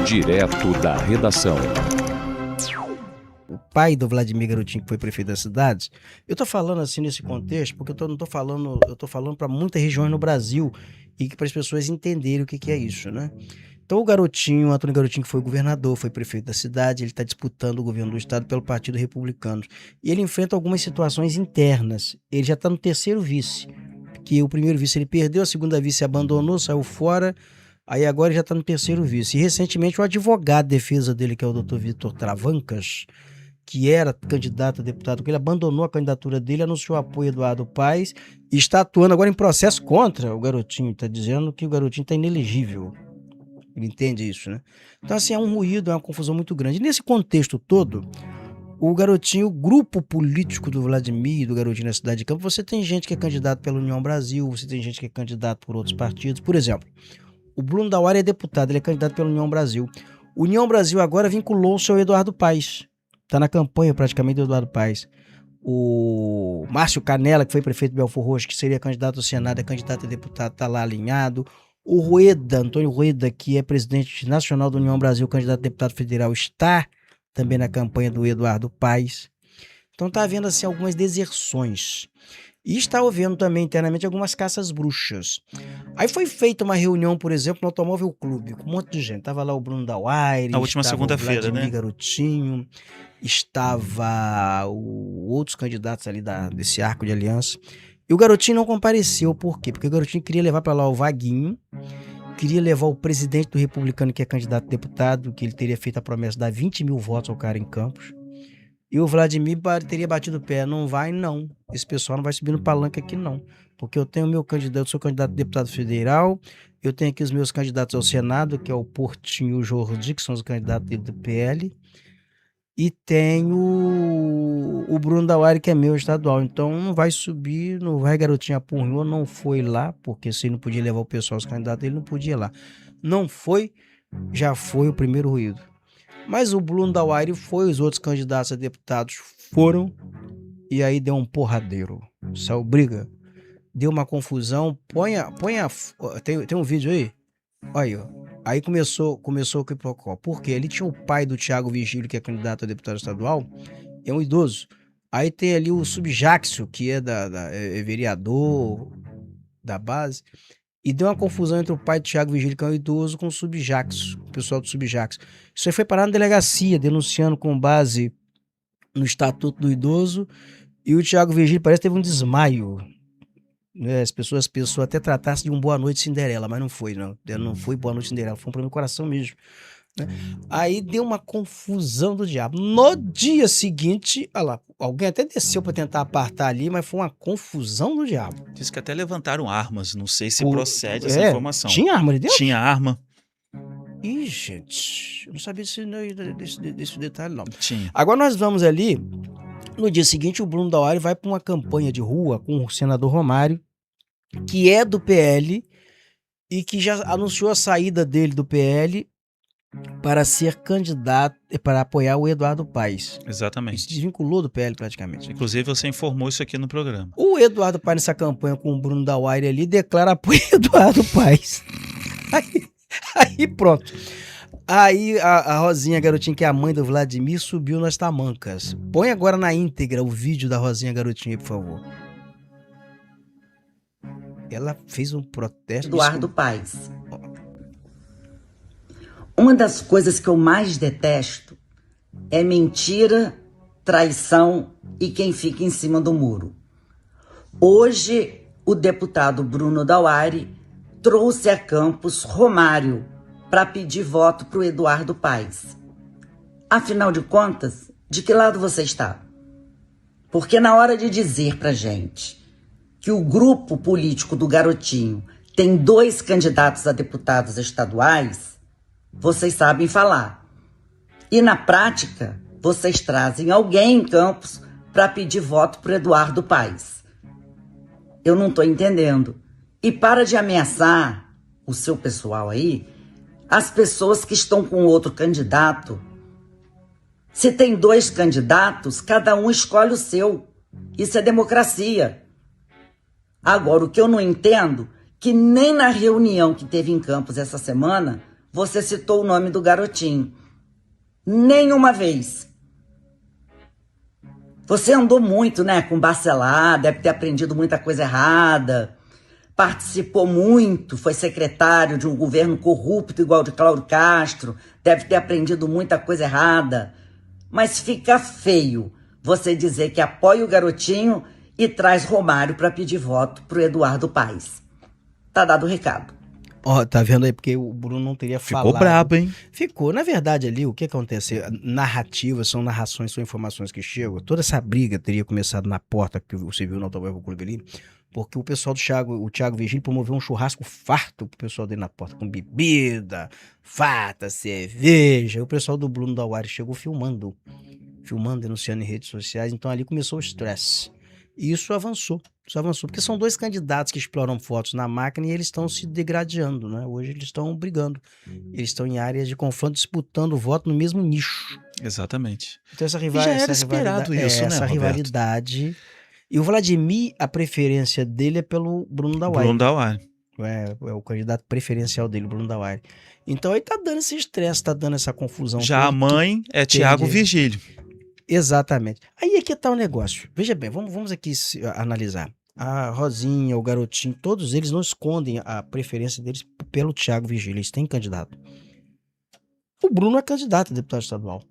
Direto da redação. O pai do Vladimir Garotinho, que foi prefeito da cidade, eu tô falando assim nesse contexto, porque eu tô falando para muitas regiões no Brasil e para as pessoas entenderem o que é isso, né? Então o Garotinho, Antônio Garotinho, que foi governador, foi prefeito da cidade, ele está disputando o governo do estado pelo Partido Republicano. E ele enfrenta algumas situações internas. Ele já está no terceiro vice, porque o primeiro vice ele perdeu, a segunda vice abandonou, saiu fora. Aí agora ele já está no terceiro vice. E recentemente o advogado de defesa dele, que é o Dr. Vitor Travancas, que era candidato a deputado, ele abandonou a candidatura dele, anunciou apoio a Eduardo Paes e está atuando agora em processo contra o Garotinho. Está dizendo que o Garotinho está inelegível. Ele entende isso, né? Então, assim, é um ruído, é uma confusão muito grande. E nesse contexto todo, o Garotinho, o grupo político do Vladimir, do Garotinho na cidade de Campos, você tem gente que é candidato pela União Brasil, você tem gente que é candidato por outros partidos. Por exemplo, o Bruno Dauari é deputado, ele é candidato pela União Brasil. O União Brasil agora vinculou-se ao Eduardo Paes. Está na campanha praticamente do Eduardo Paes. O Márcio Canella, que foi prefeito de Belfor Roxo, que seria candidato ao Senado, é candidato a deputado, está lá alinhado. O Rueda, Antônio Rueda, que é presidente nacional da União Brasil, candidato a deputado federal, está também na campanha do Eduardo Paes. Então está havendo assim algumas deserções. E está havendo também internamente algumas caças bruxas. Aí foi feita uma reunião, por exemplo, no Automóvel Clube, com um monte de gente. Tava lá o Bruno Dauari, na última segunda-feira, né? Garotinho, estava outros candidatos ali desse arco de aliança. E o Garotinho não compareceu, por quê? Porque o Garotinho queria levar para lá o Vaguinho, queria levar o presidente do Republicano, que é candidato a deputado, que ele teria feito a promessa de dar 20 mil votos ao cara em Campos. E o Vladimir teria batido o pé. Não vai, não. Esse pessoal não vai subir no palanque aqui, não. Porque eu tenho meu candidato, eu sou candidato a deputado federal, eu tenho aqui os meus candidatos ao Senado, que é o Portinho e o Jordi, que são os candidatos dele do PL. E tenho o Bruno Dauari, que é meu estadual. Então não vai subir, não vai Garotinho apurrinhou, não foi lá, porque se ele não podia levar o pessoal aos candidatos, ele não podia ir lá. Não foi, já foi o primeiro ruído. Mas o Bruno Dauari foi, os outros candidatos a deputados foram, e aí deu um porradeiro. Saiu briga, deu uma confusão. Tem um vídeo aí? Olha aí, ó. Aí começou o quipocó. Por quê? Ele tinha o pai do Thiago Vigílio, que é candidato a deputado estadual, é um idoso. Aí tem ali o Subjaxio, que é é vereador da base. E deu uma confusão entre o pai do Thiago Vigílio, que é um idoso, com o Subjaxio, o pessoal do Subjaxio. Isso aí foi parar na delegacia, denunciando com base no Estatuto do Idoso. E o Thiago Vigílio parece que teve um desmaio. As pessoas pensou até tratar-se de um Boa Noite Cinderela, mas não foi, não. Não foi Boa Noite Cinderela, foi um problema do coração mesmo. Né? Aí deu uma confusão do diabo. No dia seguinte, olha lá, alguém até desceu para tentar apartar ali, mas foi uma confusão do diabo. Diz que até levantaram armas, não sei se procede essa informação. Tinha arma ali dentro? Tinha arma. Ih, gente, eu não sabia desse detalhe, não. Tinha. Agora nós vamos ali, no dia seguinte o Bruno Dauari vai para uma campanha de rua com o senador Romário, que é do PL e que já anunciou a saída dele do PL para ser candidato, para apoiar o Eduardo Paes. Exatamente. Ele se desvinculou do PL praticamente. Inclusive você informou isso aqui no programa. O Eduardo Paes nessa campanha com o Bruno Dauari ali declara apoio ao Eduardo Paes. Aí pronto. Aí a Rosinha Garotinho, que é a mãe do Vladimir, subiu nas tamancas. Põe agora na íntegra o vídeo da Rosinha Garotinho, por favor. Ela fez um protesto. Eduardo Paes. Uma das coisas que eu mais detesto é mentira, traição e quem fica em cima do muro. Hoje, o deputado Bruno Dauari trouxe a Campos Romário para pedir voto para o Eduardo Paes. Afinal de contas, de que lado você está? Porque na hora de dizer pra gente que o grupo político do Garotinho tem 2 candidatos a deputados estaduais, vocês sabem falar. E na prática, vocês trazem alguém em Campos para pedir voto para Eduardo Paes. Eu não estou entendendo. E para de ameaçar o seu pessoal aí, as pessoas que estão com outro candidato. Se tem 2 candidatos, cada um escolhe o seu. Isso é democracia. Agora, o que eu não entendo, que nem na reunião que teve em Campos essa semana, você citou o nome do garotinho. Nenhuma vez. Você andou muito, né, com Bacelar, deve ter aprendido muita coisa errada, participou muito, foi secretário de um governo corrupto igual de Cláudio Castro, deve ter aprendido muita coisa errada. Mas fica feio você dizer que apoia o garotinho e traz Romário para pedir voto pro Eduardo Paes. Tá dado o recado. Ó, tá vendo aí? Porque o Bruno não teria falado. Ficou brabo, hein? Ficou. Na verdade, ali, o que acontece? Narrativas, são narrações, são informações que chegam. Toda essa briga teria começado na porta que você viu no Automóvel Clube ali, porque o pessoal o Thiago Virgílio promoveu um churrasco farto pro pessoal dele na porta, com bebida, farta, cerveja. O pessoal do Bruno Dauari chegou filmando, denunciando em redes sociais. Então ali começou o estresse. E isso avançou, porque são dois candidatos que exploram fotos na máquina e eles estão se degradando, né? Hoje eles estão brigando, eles estão em áreas de confronto disputando o voto no mesmo nicho. Exatamente. Então essa Já era esperado isso, né, essa rivalidade. E o Vladimir, a preferência dele é pelo Bruno Dauari. Bruno Dauari. É o candidato preferencial dele, o Bruno Dauari. Então aí tá dando esse estresse, tá dando essa confusão. Já a mãe é Thiago Virgílio. Exatamente. Aí aqui tá o negócio. Veja bem, vamos aqui analisar. A Rosinha, o Garotinho, todos eles não escondem a preferência deles pelo Thiago Virgílio. Eles têm candidato. O Bruno é candidato a deputado estadual.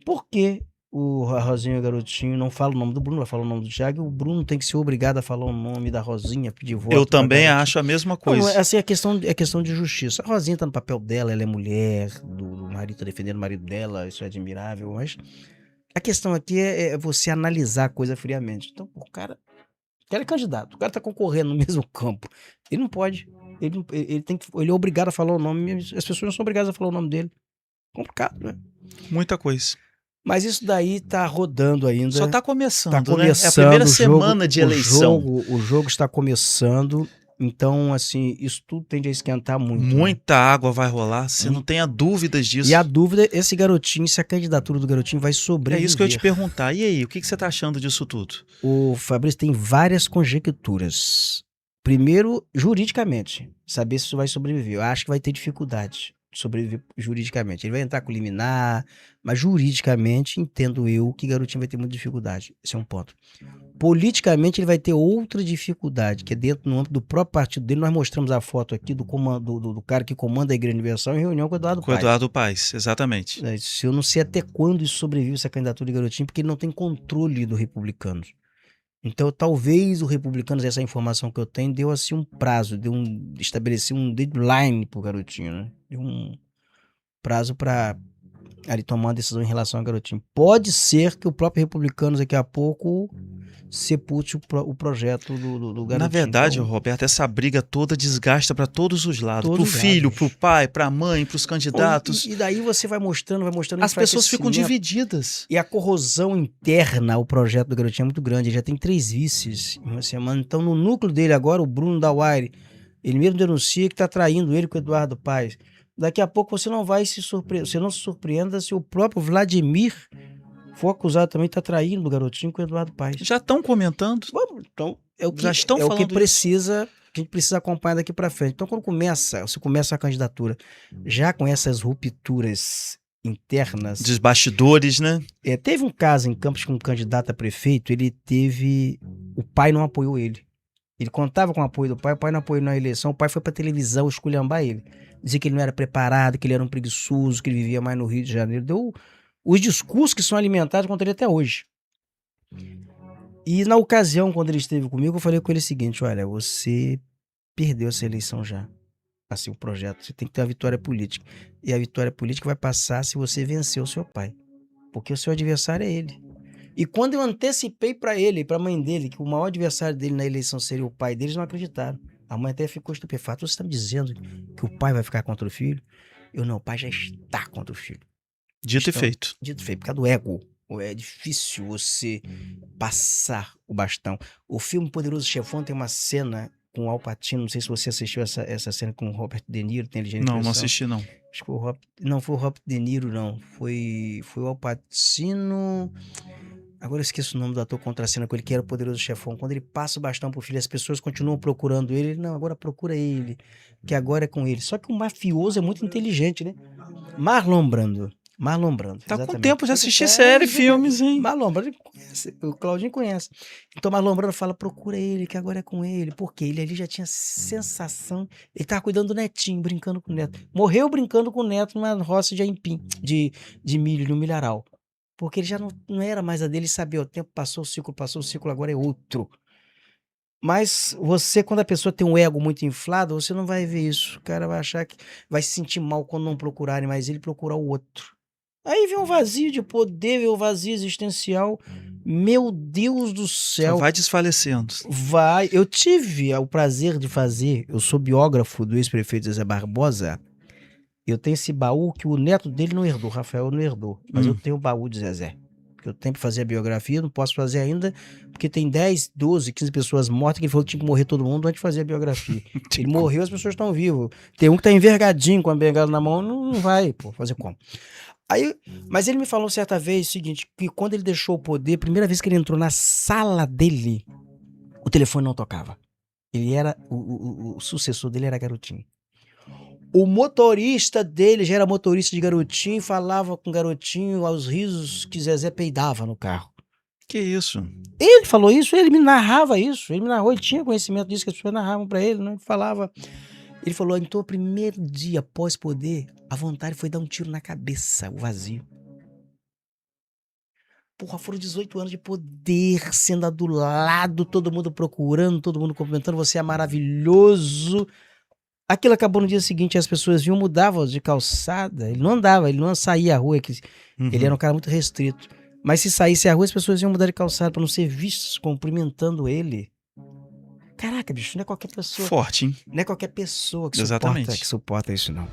Por que a Rosinha e o Garotinho não falam o nome do Bruno, vai falar o nome do Thiago, e o Bruno tem que ser obrigado a falar o nome da Rosinha, pedir voto? Eu também acho a mesma coisa. Não, assim, é questão de justiça. A Rosinha tá no papel dela, ela é mulher, do marido, tá defendendo o marido dela, isso é admirável, mas a questão aqui é você analisar a coisa friamente. Então, o cara é candidato, o cara tá concorrendo no mesmo campo. Ele não pode. Ele é obrigado a falar o nome, as pessoas não são obrigadas a falar o nome dele. Complicado, né? Muita coisa. Mas isso daí tá rodando ainda. Só tá começando, né? É a primeira semana de eleição. O jogo está começando. Então, assim, isso tudo tende a esquentar muito. Muita água vai rolar, você não tenha dúvidas disso. E a dúvida, esse garotinho, se a candidatura do garotinho vai sobreviver. É isso que eu ia te perguntar. E aí, o que você tá achando disso tudo? O Fabrício tem várias conjecturas. Primeiro, juridicamente, saber se isso vai sobreviver. Eu acho que vai ter dificuldade de sobreviver juridicamente. Ele vai entrar com liminar, mas juridicamente, entendo eu que garotinho vai ter muita dificuldade. Esse é um ponto. Politicamente, ele vai ter outra dificuldade, que é dentro no âmbito do próprio partido dele. Nós mostramos a foto aqui do cara que comanda a Igreja Universal em reunião com o Eduardo Paes. Com o Eduardo Paes, exatamente. Eu não sei até quando isso sobrevive, essa candidatura de garotinho, porque ele não tem controle do Republicanos. Então, talvez o Republicanos, essa informação que eu tenho, deu assim um prazo, estabeleceu um deadline pro garotinho, né? Deu um prazo para ele tomar uma decisão em relação ao garotinho. Pode ser que o próprio Republicanos daqui a pouco sepulte o projeto do garotinho. Na verdade, então, Roberto, essa briga toda desgasta para todos os lados. Todos Pro filho, lados. pro pai, pra mãe, pros candidatos. E daí você vai mostrando. As pessoas ficam divididas. E a corrosão interna ao projeto do garotinho é muito grande. Ele já tem 3 vices em uma semana. Então, no núcleo dele agora, o Bruno Dauari, ele mesmo denuncia que está traindo ele com o Eduardo Paes. Daqui a pouco você não vai se surpreender. Você não se surpreenda se o próprio Vladimir for acusado também de estar traindo o garotinho com o Eduardo Paes. Já estão comentando? Então, é o que, Já estão falando que a gente precisa acompanhar daqui para frente. Então, quando você começa a candidatura, já com essas rupturas internas. Dos bastidores, né? Teve um caso em Campos com um candidato a prefeito, o pai não apoiou ele. Ele contava com o apoio do pai, o pai não apoiou na eleição, o pai foi pra televisão esculhambar ele. Dizia que ele não era preparado, que ele era um preguiçoso, que ele vivia mais no Rio de Janeiro. Deu os discursos que são alimentados contra ele até hoje. E na ocasião, quando ele esteve comigo, eu falei com ele o seguinte: olha, você perdeu essa eleição já. Assim, o projeto, você tem que ter uma vitória política. E a vitória política vai passar se você vencer o seu pai. Porque o seu adversário é ele. E quando eu antecipei pra ele, pra mãe dele, que o maior adversário dele na eleição seria o pai deles, não acreditaram. A mãe até ficou estupefata. Você está me dizendo que o pai vai ficar contra o filho? Não, o pai já está contra o filho. Dito e feito. Dito e feito, por causa do ego. É difícil você passar o bastão. O filme Poderoso Chefão tem uma cena com o Al Pacino, não sei se você assistiu essa cena com o Robert De Niro, tem Inteligente Impressão. Não assisti não. Acho que não foi o Robert De Niro, não. Foi o Al Pacino... Agora eu esqueço o nome do ator contracena com ele, que era o Poderoso Chefão. Quando ele passa o bastão pro filho, as pessoas continuam procurando ele. Ele, não, agora procura ele, que agora é com ele. Só que o mafioso é muito inteligente, né? Marlon Brando. Tá exatamente. Com tempo de assistir série, filmes, hein? Marlon Brando conhece, o Claudinho conhece. Então Marlon Brando fala, procura ele, que agora é com ele. Porque ele ali já tinha sensação. Ele tava cuidando do netinho, brincando com o neto. Morreu brincando com o neto numa roça de aipim, de milho, no milharal. Porque ele já não era mais a dele, ele sabia, o tempo passou, o ciclo agora é outro. Mas você, quando a pessoa tem um ego muito inflado, você não vai ver isso. O cara vai achar que vai se sentir mal quando não procurarem mais ele, procurar o outro. Aí vem um vazio de poder, vem um vazio existencial. Meu Deus do céu. Só vai desfalecendo. Vai. Eu tive o prazer de fazer, eu sou biógrafo do ex-prefeito Zé Barbosa. Eu tenho esse baú que o neto dele não herdou, Rafael não herdou. Mas eu tenho o baú de Zezé. Porque eu tenho que fazer a biografia, não posso fazer ainda, porque tem 10, 12, 15 pessoas mortas que ele falou que tinha que morrer todo mundo antes de fazer a biografia. Ele morreu, as pessoas estão vivas. Tem um que tá envergadinho com a bengala na mão, não vai, pô, fazer como? Aí, mas ele me falou certa vez o seguinte, que quando ele deixou o poder, primeira vez que ele entrou na sala dele, o telefone não tocava. Ele era, o sucessor dele era Garotinho. O motorista dele já era motorista de Garotinho, falava com Garotinho aos risos que Zezé peidava no carro. Que isso? Ele falou isso, ele me narrava isso, ele me narrou, ele tinha conhecimento disso, que as pessoas narravam pra ele, né? Ele falava. Ele falou, então, o primeiro dia após poder, a vontade foi dar um tiro na cabeça, o vazio. Porra, foram 18 anos de poder, sendo adulado, todo mundo procurando, todo mundo cumprimentando, você é maravilhoso. Aquilo acabou no dia seguinte, as pessoas vinham, mudavam de calçada, ele não andava, ele não saía à rua, ele era um cara muito restrito. Mas se saísse à rua, as pessoas iam mudar de calçada para não ser vistos cumprimentando ele. Caraca, bicho, não é qualquer pessoa. Forte, hein? Não é qualquer pessoa que Exatamente. suporta isso, não.